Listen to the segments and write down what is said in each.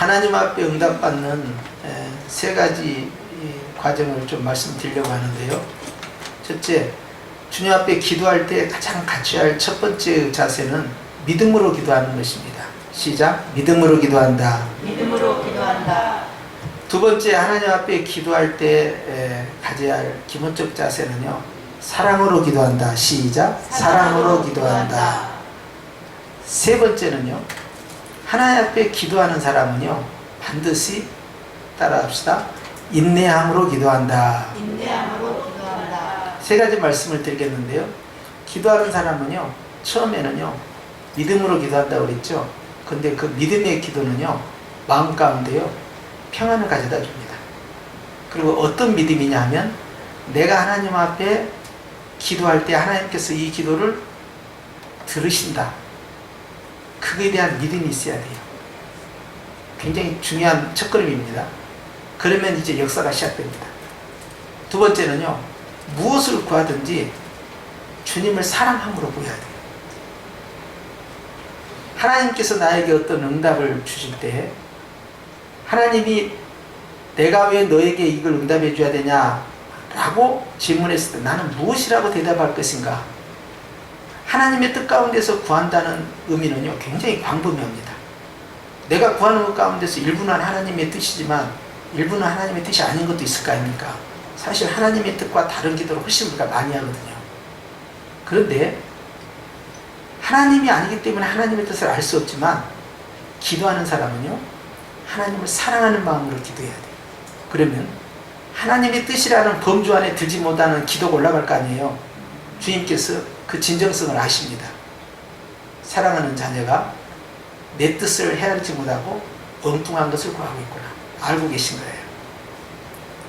하나님 앞에 응답받는 세 가지 과정을 좀 말씀드리려고 하는데요. 첫째, 주님 앞에 기도할 때 가장 갖춰야 할 첫 번째 자세는 믿음으로 기도하는 것입니다. 시작. 믿음으로 기도한다. 믿음으로 기도한다. 두 번째, 하나님 앞에 기도할 때 가져야 할 기본적 자세는요, 사랑으로 기도한다. 시작. 사랑으로 기도한다. 세 번째는요, 하나님 앞에 기도하는 사람은요, 반드시 따라합시다. 인내함으로 기도한다. 인내함으로 기도한다. 세 가지 말씀을 드리겠는데요. 기도하는 사람은요, 처음에는요, 믿음으로 기도한다고 그랬죠. 근데 그 믿음의 기도는요, 마음 가운데요, 평안을 가져다 줍니다. 그리고 어떤 믿음이냐 하면, 내가 하나님 앞에 기도할 때 하나님께서 이 기도를 들으신다. 그거에 대한 믿음이 있어야 돼요. 굉장히 중요한 첫걸음입니다. 그러면 이제 역사가 시작됩니다. 두 번째는요, 무엇을 구하든지 주님을 사랑함으로 구해야 돼요. 하나님께서 나에게 어떤 응답을 주실 때 하나님이 내가 왜 너에게 이걸 응답해 줘야 되냐 라고 질문했을 때 나는 무엇이라고 대답할 것인가? 하나님의 뜻 가운데서 구한다는 의미는요, 굉장히 광범위합니다. 내가 구하는 것 가운데서 일부는 하나님의 뜻이지만 일부는 하나님의 뜻이 아닌 것도 있을 거 아닙니까? 사실 하나님의 뜻과 다른 기도를 훨씬 우리가 많이 하거든요. 그런데 하나님이 아니기 때문에 하나님의 뜻을 알 수 없지만 기도하는 사람은요, 하나님을 사랑하는 마음으로 기도해야 돼요. 그러면 하나님의 뜻이라는 범주 안에 들지 못하는 기도가 올라갈 거 아니에요. 주님께서 그 진정성을 아십니다. 사랑하는 자녀가 내 뜻을 헤아리지 못하고 엉뚱한 것을 구하고 있구나. 알고 계신 거예요.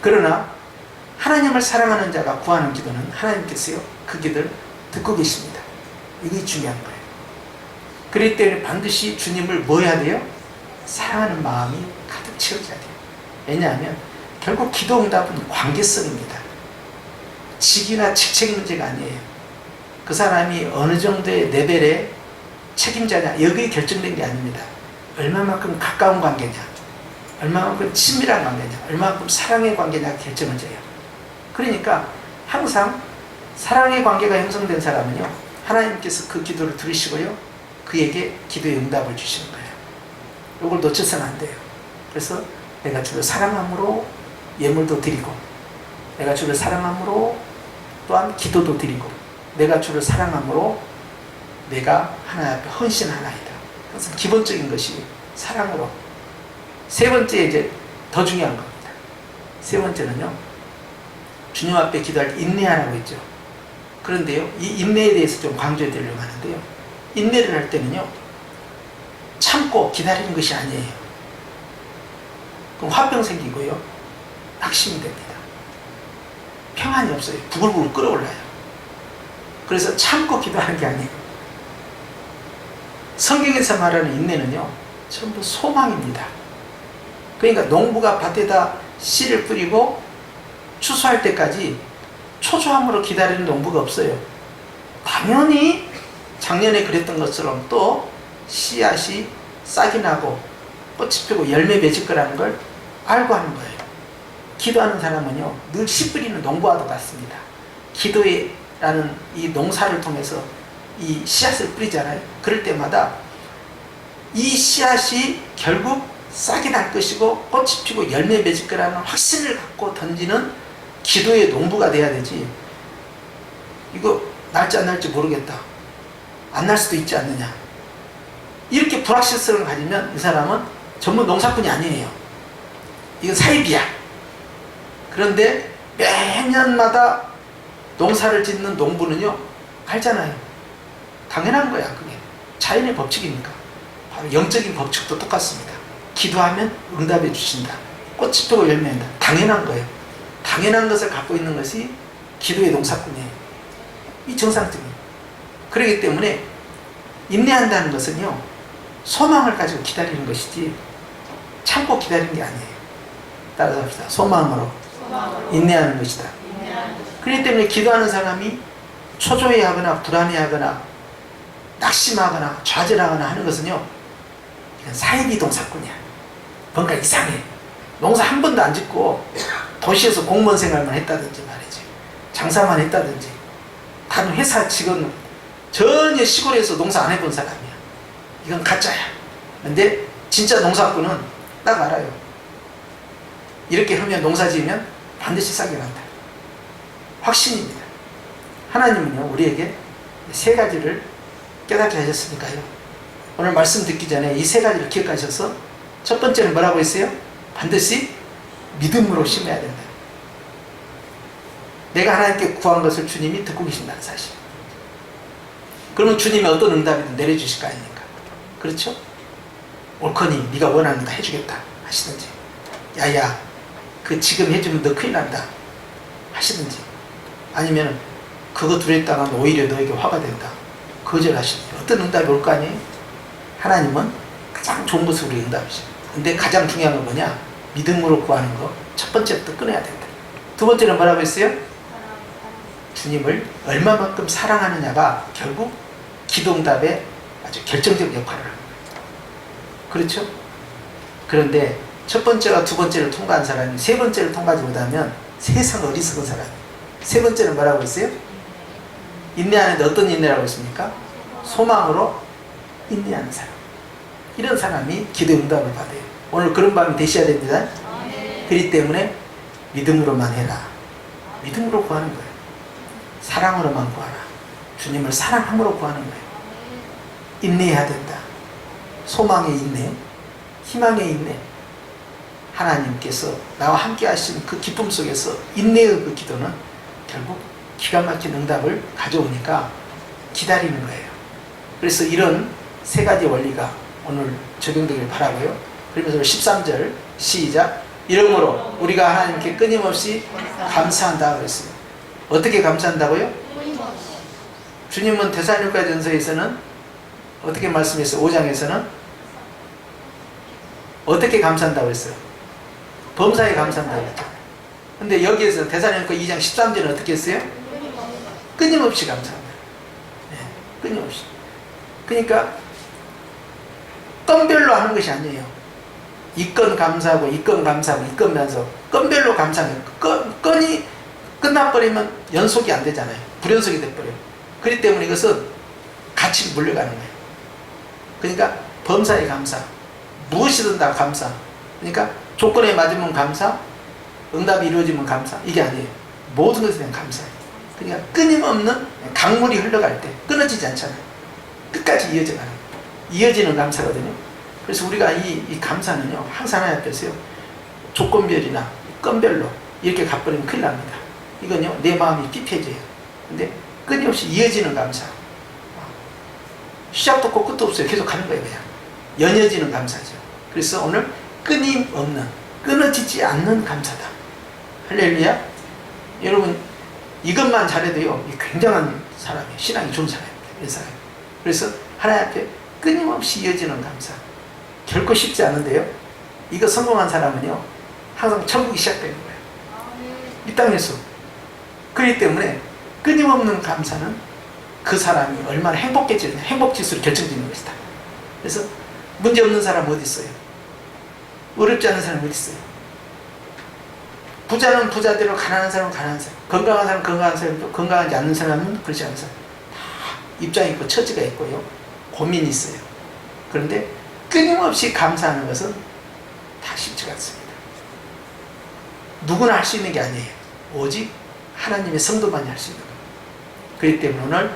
그러나 하나님을 사랑하는 자가 구하는 기도는 하나님께서요, 그 기도를 듣고 계십니다. 이게 중요한 거예요. 그렇기 때문에 반드시 주님을 뭐 해야 돼요? 사랑하는 마음이 가득 채워져야 돼요. 왜냐하면 결국 기도 응답은 관계성입니다. 직이나 직책 문제가 아니에요. 그 사람이 어느 정도의 레벨의 책임자냐, 여기에 결정된 게 아닙니다. 얼마만큼 가까운 관계냐, 얼마만큼 친밀한 관계냐, 얼마만큼 사랑의 관계냐가 결정을 져요. 그러니까 항상 사랑의 관계가 형성된 사람은요, 하나님께서 그 기도를 들으시고요, 그에게 기도의 응답을 주시는 거예요. 이걸 놓쳐서는 안 돼요. 그래서 내가 주를 사랑함으로 예물도 드리고, 내가 주를 사랑함으로 또한 기도도 드리고, 내가 주를 사랑함으로 내가 하나님 앞에 헌신하나이다. 그래서 기본적인 것이 사랑으로. 세 번째, 이제 더 중요한 겁니다. 세 번째는요, 주님 앞에 기도할 때 인내하라고 했죠. 그런데요, 이 인내에 대해서 좀 강조해 드리려고 하는데요, 인내를 할 때는요, 참고 기다리는 것이 아니에요. 그럼 화병 생기고요, 낙심이 됩니다. 평안이 없어요. 부글부글 끓어올라요. 그래서 참고 기도하는 게 아니에요. 성경에서 말하는 인내는요, 전부 소망입니다. 그러니까 농부가 밭에다 씨를 뿌리고 추수할 때까지 초조함으로 기다리는 농부가 없어요. 당연히 작년에 그랬던 것처럼 또 씨앗이 싹이 나고 꽃이 피고 열매 맺을 거라는 걸 알고 하는 거예요. 기도하는 사람은요, 늘 씨 뿌리는 농부와도 같습니다. 기도라는 이 농사를 통해서 이 씨앗을 뿌리잖아요. 그럴 때마다 이 씨앗이 결국 싹이 날 것이고 꽃이 피고 열매 맺을 거라는 확신을 갖고 던지는 기도의 농부가 돼야 되지, 이거 날지 안 날지 모르겠다, 안 날 수도 있지 않느냐, 이렇게 불확실성을 가지면 이 사람은 전문 농사꾼이 아니에요. 이건 사입이야. 그런데 매년마다 농사를 짓는 농부는요, 알잖아요. 당연한 거야. 그게 자연의 법칙이니까. 바로 영적인 법칙도 똑같습니다. 기도하면 응답해 주신다. 꽃이 피고 열매한다. 당연한 거예요. 당연한 것을 갖고 있는 것이 기도의 농사꾼이에요. 이 정상적이에요. 그렇기 때문에 인내한다는 것은요, 소망을 가지고 기다리는 것이지 참고 기다리는 게 아니에요. 따라서 합시다. 소망으로 인내하는 것이다. 그렇기 때문에 기도하는 사람이 초조해하거나 불안해하거나 낙심하거나 좌절하거나 하는 것은요, 이건 사이비 동사꾼이야. 뭔가 이상해. 농사 한 번도 안 짓고 도시에서 공무원 생활만 했다든지 말이지, 장사만 했다든지, 다른 회사 직원, 전혀 시골에서 농사 안 해본 사람이야. 이건 가짜야. 근데 진짜 농사꾼은 딱 알아요. 이렇게 하면 농사 지으면 반드시 싸게 난다. 확신입니다. 하나님은요, 우리에게 세 가지를 깨닫게 하셨으니까요. 오늘 말씀 듣기 전에 이 세 가지를 기억하셔서 첫 번째는 뭐라고 했어요? 반드시 믿음으로 심어야 된다. 내가 하나님께 구한 것을 주님이 듣고 계신다는 사실. 그러면 주님이 어떤 응답이든 내려주실 거 아닙니까? 그렇죠? 옳거니 네가 원하는 거 해주겠다 하시든지, 야야 그 지금 해주면 너 큰일 난다 하시든지, 아니면 그거 두렵다가는 오히려 너에게 화가 된다 거절하시든지, 어떤 응답이 올 거 아니에요? 하나님은 가장 좋은 것을 우리 응답이죠. 근데 가장 중요한 건 뭐냐? 믿음으로 구하는 거 첫 번째부터 끊어야 된다. 두 번째는 뭐라고 했어요? 주님을 얼마만큼 사랑하느냐가 결국 기도응답에 아주 결정적 역할을 합니다. 그렇죠? 그런데 첫 번째와 두 번째를 통과한 사람이 세 번째를 통과하지 못하면 세상 어리석은 사람. 세 번째는 뭐라고 했어요? 인내하는데 어떤 인내라고 했습니까? 소망으로 인내하는 사람. 이런 사람이 기도응답을 받아요. 오늘 그런 밤이 되셔야 됩니다. 그렇기 때문에 믿음으로만 해라. 믿음으로 구하는 거예요. 사랑으로만 구하라. 주님을 사랑함으로 구하는 거예요. 인내해야 된다. 소망의 인내, 희망의 인내. 하나님께서 나와 함께 하신 그 기쁨 속에서 인내의 그 기도는 결국 기가 막힌 응답을 가져오니까 기다리는 거예요. 그래서 이런 세 가지 원리가 오늘 적용되길 바라고요. 그러면서 13절 시작. 이러므로 우리가 하나님께 끊임없이 감사한다 그랬어요. 어떻게 감사한다고요? 주님은 데살로니가전서에서는 어떻게 말씀했어요? 5장에서는 어떻게 감사한다고 했어요? 범사에 감사한다고 했죠. 근데 여기에서 데살로니가 2장 13절은 어떻게 했어요? 끊임없이 감사한다. 네, 끊임없이. 그러니까 건별로 하는 것이 아니에요. 이 건 감사하고 이 건 감사하고 이 건 면서 건별로 감사해요. 건이 끝나버리면 연속이 안 되잖아요. 불연속이 돼버려요. 그렇기 때문에 이것은 같이 물려가는 거예요. 그러니까 범사에 감사, 무엇이든 다 감사. 그러니까 조건에 맞으면 감사, 응답이 이루어지면 감사. 이게 아니에요. 모든 것에 대한 감사예요. 그러니까 끊임없는 강물이 흘러갈 때 끊어지지 않잖아요. 끝까지 이어져가는 거예요. 이어지는 감사거든요. 그래서 우리가 이 감사는요, 항상 하나님 앞에서요, 조건별이나 건별로 이렇게 갚버리면 큰일 납니다. 이건요, 내 마음이 피폐해져요. 근데 끊임없이 이어지는 감사. 시작도 없고 끝도 없어요. 계속 가는 거예요, 그냥. 연이어지는 감사죠. 그래서 오늘 끊임없는, 끊어지지 않는 감사다. 할렐루야. 여러분, 이것만 잘해도요, 굉장한 사람이에요. 신앙이 좋은 사람입니다. 이런 사람. 그래서 하나님 앞에 끊임없이 이어지는 감사. 결코 쉽지 않은데요. 이거 성공한 사람은요, 항상 천국이 시작되는 거예요. 이 땅에서. 그렇기 때문에 끊임없는 감사는 그 사람이 얼마나 행복해지느냐, 행복지수를 결정짓는 것이다. 그래서 문제없는 사람 어디 있어요? 어렵지 않은 사람 어디 있어요? 부자는 부자대로, 가난한 사람은 가난한 사람, 건강한 사람은 건강한 사람, 건강하지 않는 사람은 그렇지 않은 사람. 다 입장이 있고 처지가 있고요, 고민이 있어요. 그런데 끊임없이 감사하는 것은 다 쉽지가 않습니다. 누구나 할 수 있는 게 아니에요. 오직 하나님의 성도만이 할 수 있는 겁니다. 그렇기 때문에 오늘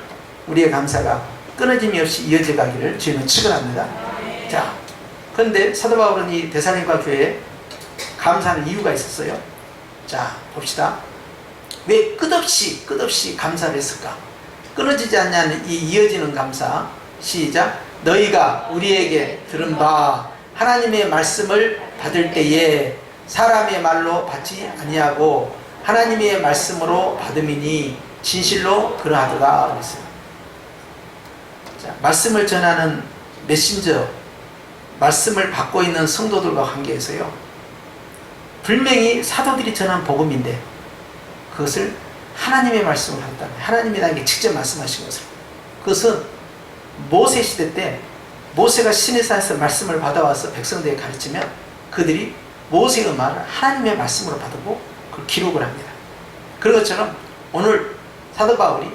우리의 감사가 끊어짐이 없이 이어져 가기를 주님은 축원합니다. 자, 그런데 사도 바울은 이 데살로니가 교회에 감사하는 이유가 있었어요. 자, 봅시다. 왜 끝없이 감사를 했을까? 끊어지지 않냐는 이 이어지는 감사. 시작. 너희가 우리에게 들은 바 하나님의 말씀을 받을 때에 사람의 말로 받지 아니하고 하나님의 말씀으로 받음이니 진실로 그러하도다 그랬어요. 자, 말씀을 전하는 메신저, 말씀을 받고 있는 성도들과 관계에서요, 분명히 사도들이 전한 복음인데 그것을 하나님의 말씀을 한다. 하나님이 나에게 직접 말씀하신 것을. 그것은 모세 시대 때 모세가 시내산에서 말씀을 받아와서 백성들에게 가르치면 그들이 모세의 말을 하나님의 말씀으로 받고 그걸 기록을 합니다. 그런 것처럼 오늘 사도 바울이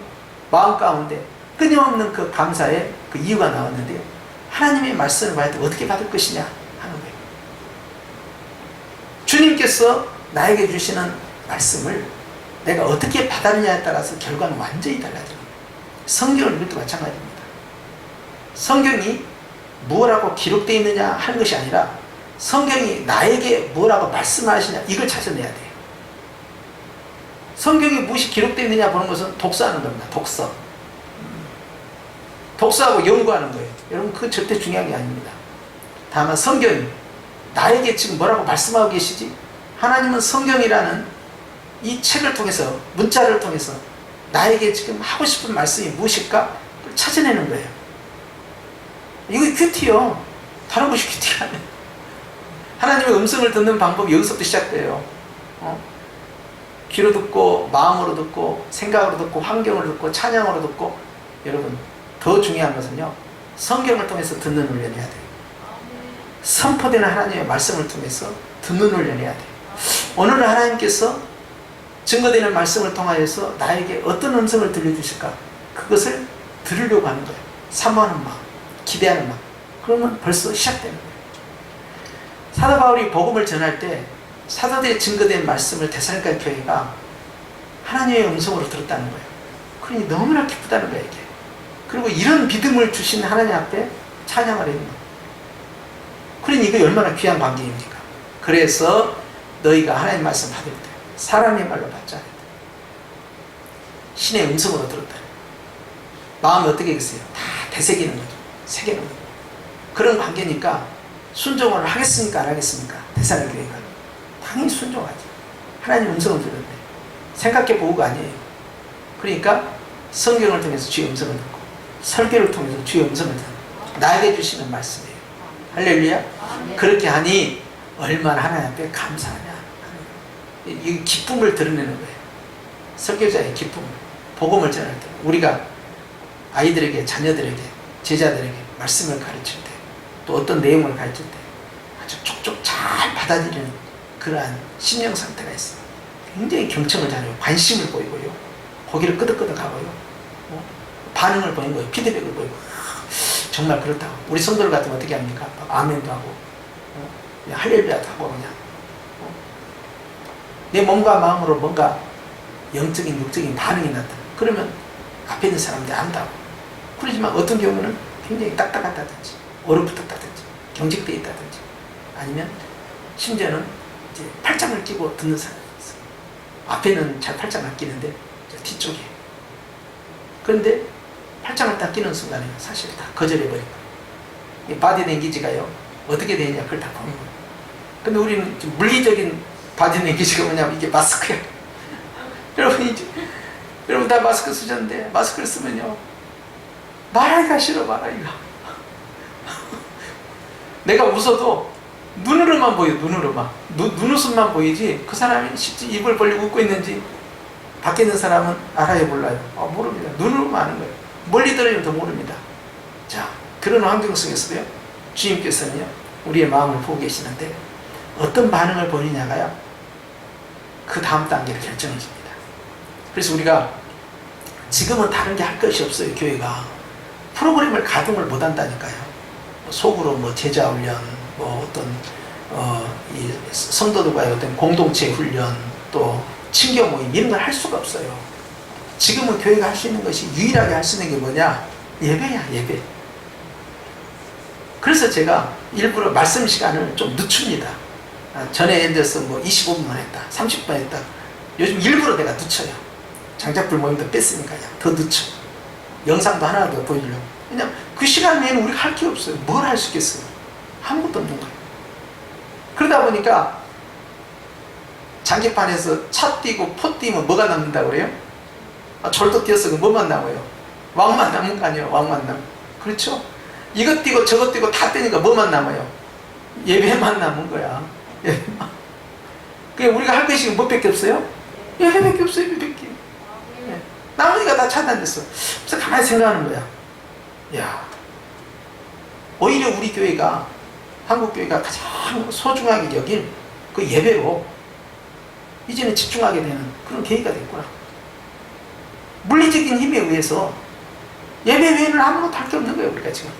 마음 가운데 끊임없는 그 감사의 그 이유가 나왔는데요. 하나님의 말씀을 받을 때 어떻게 받을 것이냐 하는 거예요. 주님께서 나에게 주시는 말씀을 내가 어떻게 받았느냐에 따라서 결과는 완전히 달라져요. 성경을 읽을 때 마찬가지입니다. 성경이 무엇라고 기록되어 있느냐 하는 것이 아니라 성경이 나에게 뭐라고 말씀하시냐 이걸 찾아내야 돼요. 성경이 무엇이 기록되어 있느냐 보는 것은 독서하는 겁니다. 독서하고 연구하는 거예요. 여러분 그거 절대 중요한 게 아닙니다. 다만 성경이 나에게 지금 뭐라고 말씀하고 계시지? 하나님은 성경이라는 이 책을 통해서 문자를 통해서 나에게 지금 하고 싶은 말씀이 무엇일까? 그걸 찾아내는 거예요. 이거 큐티요. 다른 것이 큐티가 아니에요. 하나님의 음성을 듣는 방법이 여기서부터 시작돼요. 귀로 듣고 마음으로 듣고 생각으로 듣고 환경으로 듣고 찬양으로 듣고 여러분 더 중요한 것은요. 성경을 통해서 듣는 훈련을 해야 돼요. 선포되는 하나님의 말씀을 통해서 듣는 훈련을 해야 돼요. 오늘은 하나님께서 증거되는 말씀을 통하여서 나에게 어떤 음성을 들려주실까? 그것을 들으려고 하는 거예요. 사모하는 마음, 기대하는 마음. 그러면 벌써 시작되는 거예요. 사도 바울이 복음을 전할 때 사도들의 증거된 말씀을 데살로니가 교회가 하나님의 음성으로 들었다는 거예요. 그러니 너무나 기쁘다는 거예요, 이게. 그리고 이런 믿음을 주신 하나님 앞에 찬양을 해야 됩니다. 그러니 이거 얼마나 귀한 관계입니까? 그래서 너희가 하나님 말씀 받을 때 사람의 말로 받지 않았다. 신의 음성으로 들었다. 마음이 어떻게 겠어요? 다 되새기는 거죠. 새기는 거죠. 그런 관계니까 순종을 하겠습니까? 안 하겠습니까? 데살로니가 교회가 당연히 순종하죠. 하나님 음성을 들었는데 생각해 보고가 아니에요. 그러니까 성경을 통해서 주의 음성을 듣고 설교를 통해서 주의 음성을 듣고 나에게 주시는 말씀이에요. 할렐루야. 그렇게 하니 얼마나 하나님 앞에 감사하냐. 이 기쁨을 드러내는 거예요. 설교자의 기쁨을, 복음을 전할 때 우리가 아이들에게, 자녀들에게, 제자들에게 말씀을 가르칠 때 또 어떤 내용을 가르칠 때 아주 촉촉 잘 받아들이는 그러한 심령 상태가 있어요. 굉장히 경청을 잘해요. 관심을 보이고요. 고개를 끄덕끄덕하고요. 반응을 보이는 거예요. 피드백을 보이고. 정말 그렇다고. 우리 성도들 같으면 어떻게 합니까? 아멘도 하고 할렐루야도 하고 그냥 내 몸과 마음으로 뭔가 영적인 육적인 반응이 나타나. 그러면 앞에 있는 사람들이 안다고. 그러지만 어떤 경우는 굉장히 딱딱하다든지 얼어붙었다든지 경직되어 있다든지 아니면 심지어는 이제 팔짱을 끼고 듣는 사람이 있어요. 앞에는 잘 팔짱을 끼는데 뒤쪽에. 그런데 팔짱을 딱 끼는 순간에 사실 다 거절해버린 거예요. 이 바디랭귀지가요 어떻게 되느냐 그걸 다 보는 거예요. 근데 우리는 좀 물리적인 바디랭귀지가 뭐냐면 이게 마스크야. 여러분 다 마스크 쓰셨는데 마스크를 쓰면요 말하기가 싫어. 말하기가 내가 웃어도 눈으로만 보여. 눈으로만 눈웃음만 보이지 그 사람이 실제 입을 벌리고 웃고 있는지 밖에 있는 사람은 알아야 몰라요. 모릅니다. 눈으로만 아는 거예요. 멀리 떨어지면 더 모릅니다. 자, 그런 환경 속에서도요 주님께서는요 우리의 마음을 보고 계시는데 어떤 반응을 보이냐가요 그 다음 단계를 결정해 줍니다. 그래서 우리가 지금은 다른 게 할 것이 없어요. 교회가 프로그램을 가동을 못 한다니까요. 속으로 뭐 제자 훈련, 뭐 어떤 이 성도들과의 어떤 공동체 훈련, 또 친교 모임 이런 걸 할 수가 없어요. 지금은 교회가 할 수 있는 것이 유일하게 할 수 있는 게 뭐냐? 예배야, 예배. 그래서 제가 일부러 말씀 시간을 좀 늦춥니다. 전에 예를 들어서 뭐 25분만 했다, 30분 했다. 요즘 일부러 내가 늦춰요. 장작불 모임도 뺐으니까요. 더 늦춰. 영상도 하나 더 보여주려고. 왜냐면 그 시간 외에는 우리가 할 게 없어요. 뭘 할 수 있겠어요? 아무것도 없는 거예요. 그러다 보니까 장기판에서 차 뛰고 포 뛰면 뭐가 남는다고 그래요? 절도 뛰어서 뭐만 남아요? 왕만 남은 거 아니에요? 왕만 남. 그렇죠? 이것 뛰고 저것 뛰고 다 뛰니까 뭐만 남아요? 예배만 남은 거야. 예배만. 그게 우리가 할 것이 뭐밖에 없어요? 예배밖에 없어요. 예배밖에. 나머지가 다 차단됐어. 그래서 가만히 생각하는 거야. 야, 오히려 우리 교회가 한국교회가 가장 소중하게 여길 그 예배로 이제는 집중하게 되는 그런 계기가 됐구나. 물리적인 힘에 의해서 예배 외에는 아무것도 할 게 없는 거예요, 우리가 지금.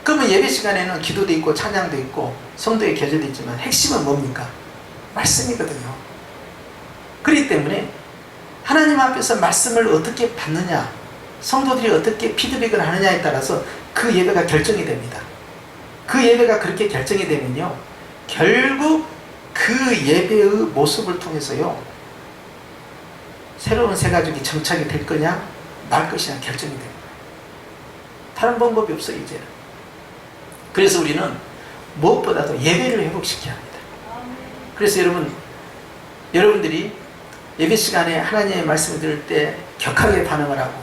그러면 예배 시간에는 기도도 있고 찬양도 있고 성도의 계절도 있지만 핵심은 뭡니까? 말씀이거든요. 그렇기 때문에 하나님 앞에서 말씀을 어떻게 받느냐, 성도들이 어떻게 피드백을 하느냐에 따라서 그 예배가 결정이 됩니다. 그 예배가 그렇게 결정이 되면요, 결국 그 예배의 모습을 통해서요, 새로운 새 가족이 정착이 될 거냐 말 것이냐 결정이 됩니다. 다른 방법이 없어요, 이제는. 그래서 우리는 무엇보다도 예배를 회복시켜야 합니다. 그래서 여러분들이 예배 시간에 하나님의 말씀을 들을 때 격하게 반응을 하고,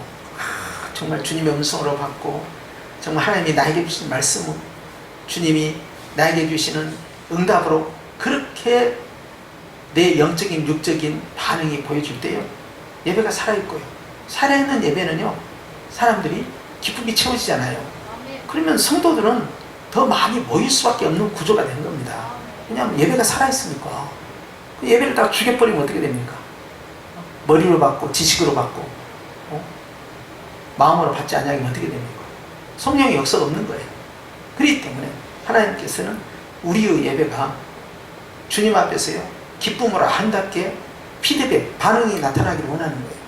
정말 주님의 음성으로 받고, 정말 하나님이 나에게 주신 말씀은 주님이 나에게 주시는 응답으로 그렇게 내 영적인 육적인 반응이 보여줄 때요, 예배가 살아있고요. 살아있는 예배는요, 사람들이 기쁨이 채워지잖아요. 그러면 성도들은 더 많이 모일 수밖에 없는 구조가 되는 겁니다. 왜냐하면 예배가 살아있으니까. 그 예배를 다 죽여버리면 어떻게 됩니까? 머리로 받고 지식으로 받고 마음으로 받지 않으면 어떻게 됩니까? 성령의 역사가 없는 거예요. 그렇기 때문에 하나님께서는 우리의 예배가 주님 앞에서요, 기쁨으로 아름답게 피드백, 반응이 나타나기를 원하는 거예요.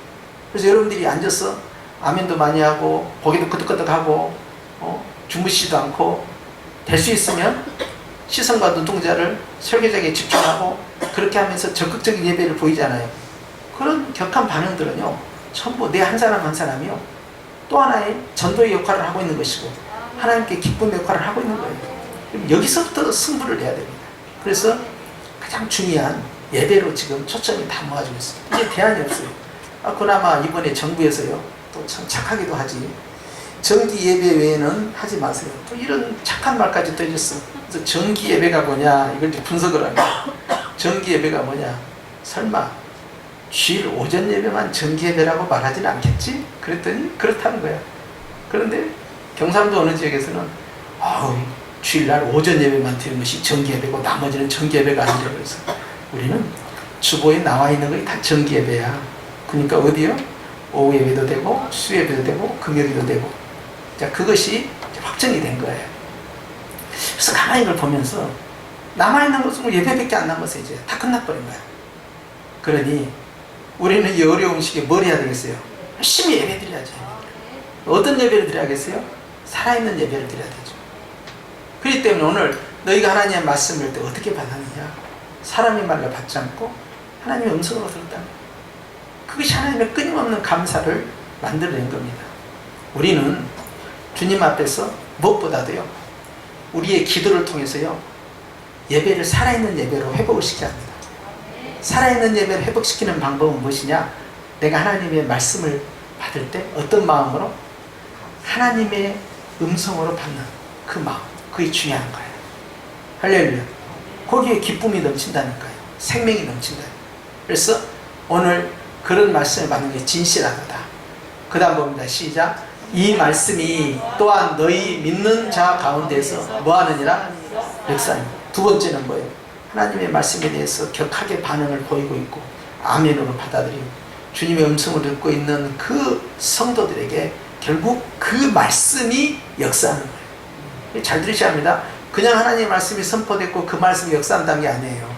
그래서 여러분들이 앉아서 아멘도 많이 하고 고개도 끄덕끄덕하고 주무시지도 않고 될 수 있으면 시선과 눈동자를 설교자에게 집중하고 그렇게 하면서 적극적인 예배를 보이잖아요. 그런 격한 반응들은요, 전부 내 한 사람 한 사람이요, 또 하나의 전도의 역할을 하고 있는 것이고 하나님께 기쁨의 역할을 하고 있는 거예요. 여기서부터 승부를 내야 됩니다. 그래서 가장 중요한 예배로 지금 초점이 다 모아지고 있습니다. 이제 대안이 없어요. 그나마 이번에 정부에서요, 또 참 착하기도 하지, 정기 예배 외에는 하지 마세요. 또 이런 착한 말까지 또 해줬어. 그래서 정기 예배가 뭐냐, 이걸 이제 분석을 합니다. 정기 예배가 뭐냐, 설마 주일 오전 예배만 정기 예배라고 말하지는 않겠지? 그랬더니 그렇다는 거야. 그런데 경상도 어느 지역에서는 주일날 오전 예배만 드리는 것이 정기 예배고 나머지는 정기 예배가 아니라고 해서, 우리는 주보에 나와 있는 것이 다 정기 예배야. 그러니까 어디요? 오후 예배도 되고 수 예배도 되고 금요일도 되고, 자, 그것이 확정이 된 거예요. 그래서 가만히 이걸 보면서 남아있는 것은 예배밖에 안 남았어. 이제 다 끝나버린 거야. 그러니 우리는 이 어려운 시기에 뭘 해야 되겠어요? 열심히 예배 드려야죠. 어떤 예배를 드려야겠어요? 살아있는 예배를 드려야 되죠. 그렇기 때문에 오늘 너희가 하나님의 말씀을 때 어떻게 받았느냐? 사람의 말로 받지 않고 하나님의 음성으로 들었다는, 그것이 하나님의 끊임없는 감사를 만들어낸 겁니다. 우리는 주님 앞에서 무엇보다도요, 우리의 기도를 통해서요, 예배를 살아있는 예배로 회복을 시켜야 합니다. 살아있는 예배를 회복시키는 방법은 무엇이냐? 내가 하나님의 말씀을 받을 때 어떤 마음으로? 하나님의 음성으로 받는 그 마음, 그게 중요한 거예요. 할렐루야. 거기에 기쁨이 넘친다니까요. 생명이 넘친다. 그래서 오늘 그런 말씀을 받는 게 진실하다. 그 다음 봅니다. 시작. 이 말씀이 또한 너희 믿는 자 가운데서 뭐하느니라? 역사입니다. 두 번째는 뭐예요? 하나님의 말씀에 대해서 격하게 반응을 보이고 있고 아멘으로 받아들이고 주님의 음성을 듣고 있는 그 성도들에게 결국 그 말씀이 역사하는 거예요. 잘 들으셔야 합니다. 그냥 하나님의 말씀이 선포됐고 그 말씀이 역사한다는 게 아니에요.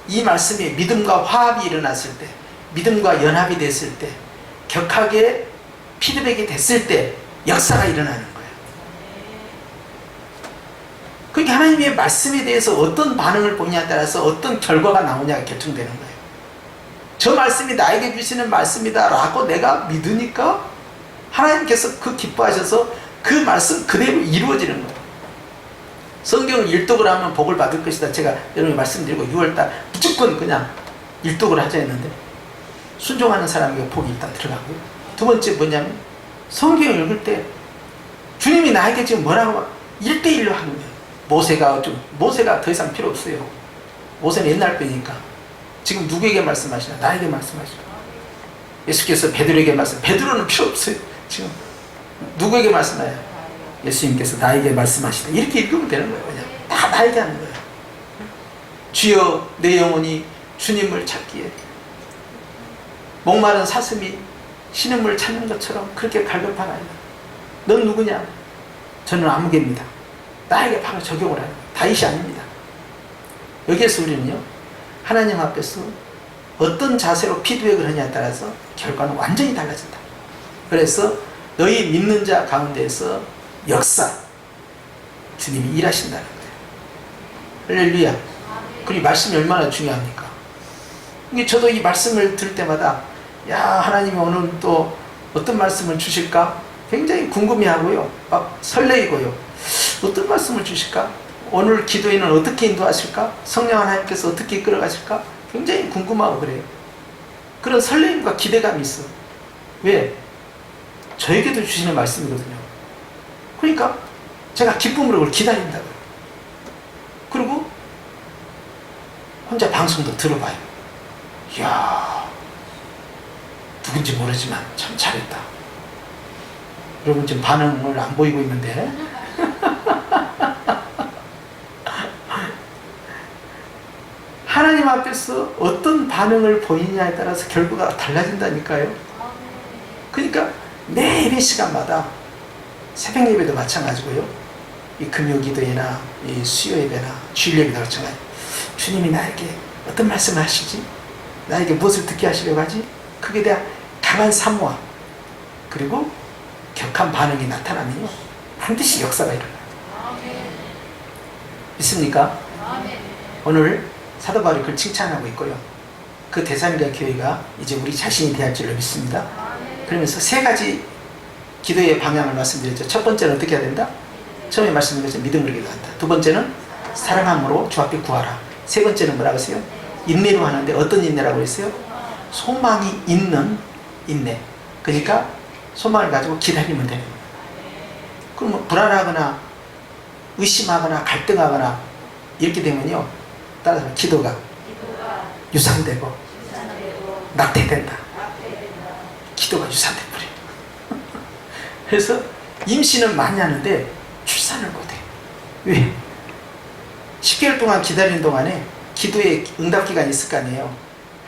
이 말씀이 믿음과 화합이 일어났을 때, 믿음과 연합이 됐을 때, 격하게 피드백이 됐을 때 역사가 일어나는 거예요. 그러니까 하나님의 말씀에 대해서 어떤 반응을 보냐에 따라서 어떤 결과가 나오냐가 결정되는 거예요. 저 말씀이 나에게 주시는 말씀이다 라고 내가 믿으니까 하나님께서 그 기뻐하셔서 그 말씀 그대로 이루어지는 거예요. 성경을 일독을 하면 복을 받을 것이다. 제가 여러분이 말씀드리고 6월달 무조건 그냥 일독을 하자 했는데 순종하는 사람에게 복이 일단 들어가고요. 두 번째 뭐냐면 성경을 읽을 때 주님이 나에게 지금 뭐라고 1대1로 하는 거예요. 모세가 더 이상 필요 없어요. 모세는 옛날 거니까. 지금 누구에게 말씀하시나? 나에게 말씀하시나? 예수께서 베드로에게 베드로는 필요 없어요. 지금 누구에게 말씀하냐? 예수님께서 나에게 말씀하시다. 이렇게 읽으면 되는 거예요. 그냥. 다 나에게 하는 거예요. 주여 내 영혼이 주님을 찾기에 목마른 사슴이 신음을 찾는 것처럼 그렇게 갈급하나이다. 넌 누구냐? 저는 아무개입니다. 나에게 바로 적용을 하는 거예요. 다윗이 아닙니다. 여기에서 우리는요, 하나님 앞에서 어떤 자세로 피드백을 하냐에 따라서 결과는 완전히 달라진다. 그래서 너희 믿는 자 가운데에서 역사, 주님이 일하신다는 거예요. 할렐루야. 그리고 말씀이 얼마나 중요합니까? 이게 저도 이 말씀을 들을 때마다 야, 하나님이 오늘 또 어떤 말씀을 주실까? 굉장히 궁금해하고요. 막 설레이고요. 어떤 말씀을 주실까? 오늘 기도에는 어떻게 인도하실까? 성령 하나님께서 어떻게 이끌어가실까? 굉장히 궁금하고 그래요. 그런 설레임과 기대감이 있어. 왜? 저에게도 주시는 말씀이거든요. 그러니까 제가 기쁨으로 그걸 기다린다고요. 그리고 혼자 방송도 들어봐요. 이야, 누군지 모르지만 참 잘했다. 여러분 지금 반응을 안 보이고 있는데 하나님 앞에서 어떤 반응을 보이냐에 따라서 결과가 달라진다니까요. 그러니까 매 예배 시간마다 새벽 예배도 마찬가지고요. 이 금요 기도회나 이 수요 예배나 주일 예배도 마찬가지. 주님이 나에게 어떤 말씀을 하시지? 나에게 무엇을 듣게 하시려고 하지? 그게 대한 강한 사모와 그리고 격한 반응이 나타나면요, 반드시 역사가 일어나요. 믿습니까? 오늘 사도 바울이 그걸 칭찬하고 있고요. 그 데살로니가 교회가 이제 우리 자신이 되할 줄로 믿습니다. 그러면서 세 가지 기도의 방향을 말씀드렸죠. 첫 번째는 어떻게 해야 된다? 처음에 말씀드린 것처럼 믿음으로 기도한다. 두 번째는 사랑함으로 주 앞에 구하라. 세 번째는 뭐라고 했어요? 인내로 하는데 어떤 인내라고 했어요? 소망이 있는 인내. 그러니까 소망을 가지고 기다리면 되는 거예요. 그러면 불안하거나 의심하거나 갈등하거나 이렇게 되면요, 따라서 기도가 유산되고 낙태된다. 기도가 유산돼 버려요. 그래서 임신은 많이 하는데 출산을 못해. 왜? 10개월 동안 기다리는 동안에 기도에 응답기간이 있을 거 아니에요.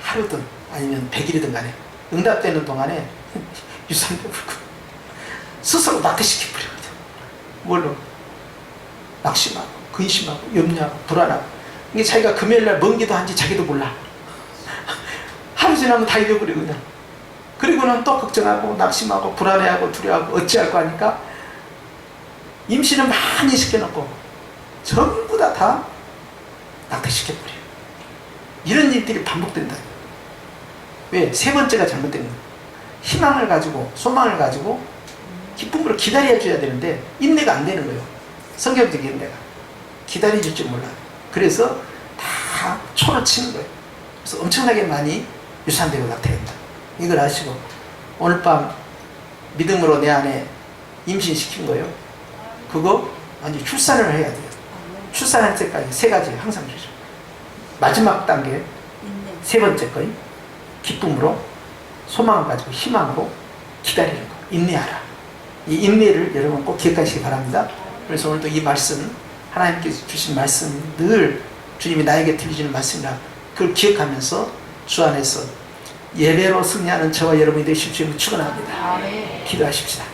하루든 아니면 100일이든 간에 응답되는 동안에 유산돼 버리고 스스로 낙태시켜 버리거든. 뭘로? 낙심하고 근심하고 염려하고 불안하고. 이게 자기가 금요일날 먼 기도한지 자기도 몰라. 하루 지나면 다 잊어버리고 그냥. 그리고는 또 걱정하고 낙심하고 불안해하고 두려워하고 어찌할 거 하니까 임신을 많이 시켜놓고 전부 다 낙태시켜버려요. 이런 일들이 반복된다. 왜? 세 번째가 잘못된 거예요. 희망을 가지고 소망을 가지고 기쁨으로 기다려줘야 되는데 인내가 안 되는 거예요. 성경적인 인내가. 기다려줄 줄 몰라요. 그래서 다 초를 치는 거예요. 그래서 엄청나게 많이 유산되고 낙태된다. 이걸 아시고 오늘 밤 믿음으로 내 안에 임신시킨 거예요. 그거 완전 출산을 해야 돼요. 출산할 때까지 세 가지 항상 주죠. 마지막 단계 세 번째 거예요. 기쁨으로 소망을 가지고 희망으로 기다리는 거. 인내하라. 이 인내를 여러분 꼭 기억하시기 바랍니다. 그래서 오늘도 이 말씀, 하나님께서 주신 말씀 늘 주님이 나에게 들려주는 말씀이라 그걸 기억하면서 주 안에서 예배로 승리하는 저와 여러분이 되실 줄 축원합니다. 기도하십시다.